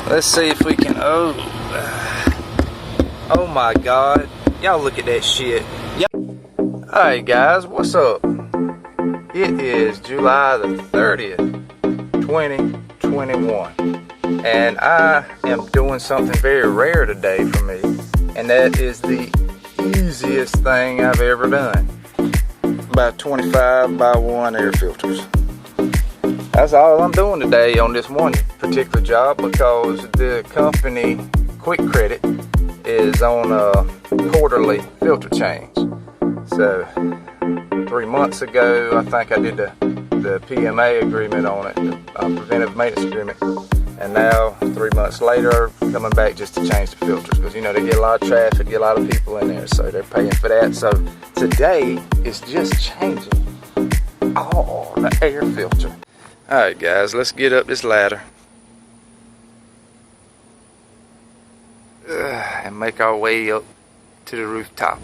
Let's see if we can, oh my God. Y'all look at that shit. Alright guys, what's up? It is July the 30th, 2021. And I am doing something very rare today for me. And that is the easiest thing I've ever done. About 25 by 1 air filters. That's all I'm doing today on this one particular job, because the company Quick Credit is on a quarterly filter change. So 3 months ago, I think I did the PMA agreement on it, the preventive maintenance agreement. And now 3 months later, coming back just to change the filters, because you know they get a lot of traffic, get a lot of people in there, so they're paying for that. So today is just changing all the air filter. Alright guys, let's get up this ladder and make our way up to the rooftop.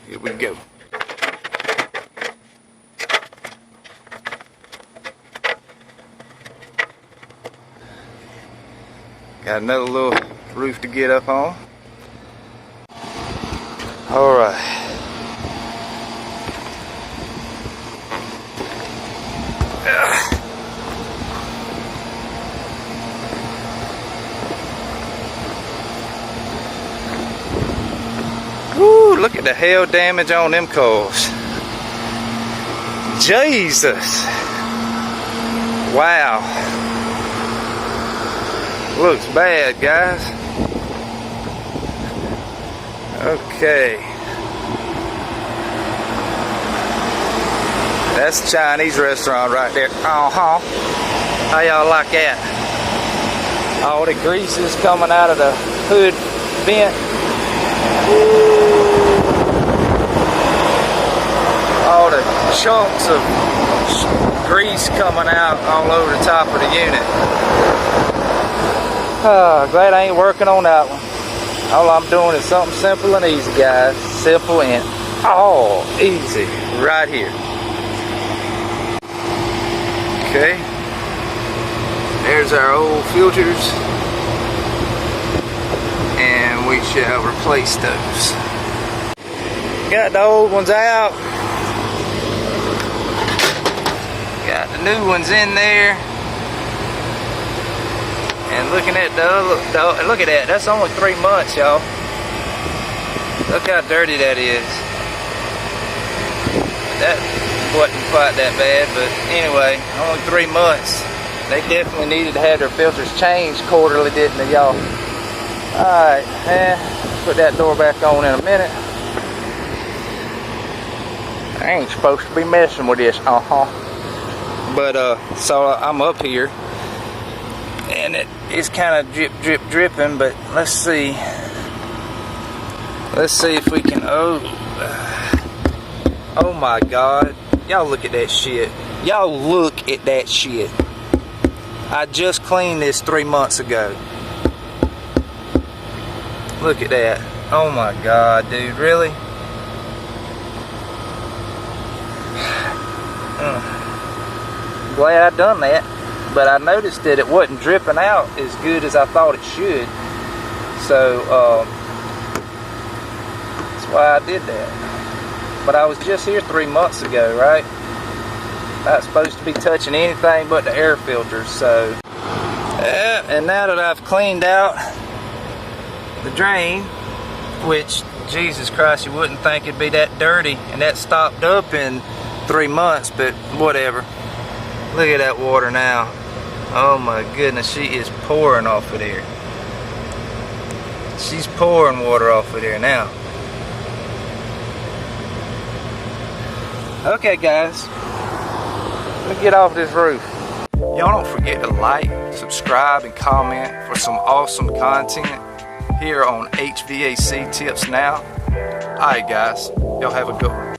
Here we go. Got another little roof to get up on. Alright. Woo, look at the hail damage on them cars. Jesus. Wow. Looks bad, guys. Okay. That's a Chinese restaurant right there. Uh-huh. How y'all like that? All the grease is coming out of the hood vent. All the chunks of grease coming out all over the top of the unit. Glad I ain't working on that one. All I'm doing is something simple and easy, guys. Simple and all easy right here. Okay. There's our old filters. And we shall replace those. Got the old ones out. Got the new ones in there. And looking at look at that. That's only 3 months, y'all. Look how dirty that is. That wasn't quite that bad, but anyway, only 3 months. They definitely needed to have their filters changed quarterly, didn't they, y'all? Alright, put that door back on in a minute. I ain't supposed to be messing with this, But, so I'm up here. And it's kind of dripping, but let's see. Let's see if we can, oh my God. Y'all look at that shit. Y'all look at that shit. I just cleaned this 3 months ago. Look at that. Oh my God, dude, really? Glad I done that. But I noticed that it wasn't dripping out as good as I thought it should. So, that's why I did that. But I was just here 3 months ago, right? Not supposed to be touching anything but the air filters, so. Yeah, and now that I've cleaned out the drain, which, Jesus Christ, you wouldn't think it'd be that dirty, and that stopped up in 3 months, but whatever. Look at that water now. Oh my goodness, she is pouring off of there. She's pouring water off of there now. Okay guys, let's get off this roof. Y'all don't forget to like, subscribe, and comment for some awesome content here on HVAC Tips Now. Alright guys, y'all have a good one.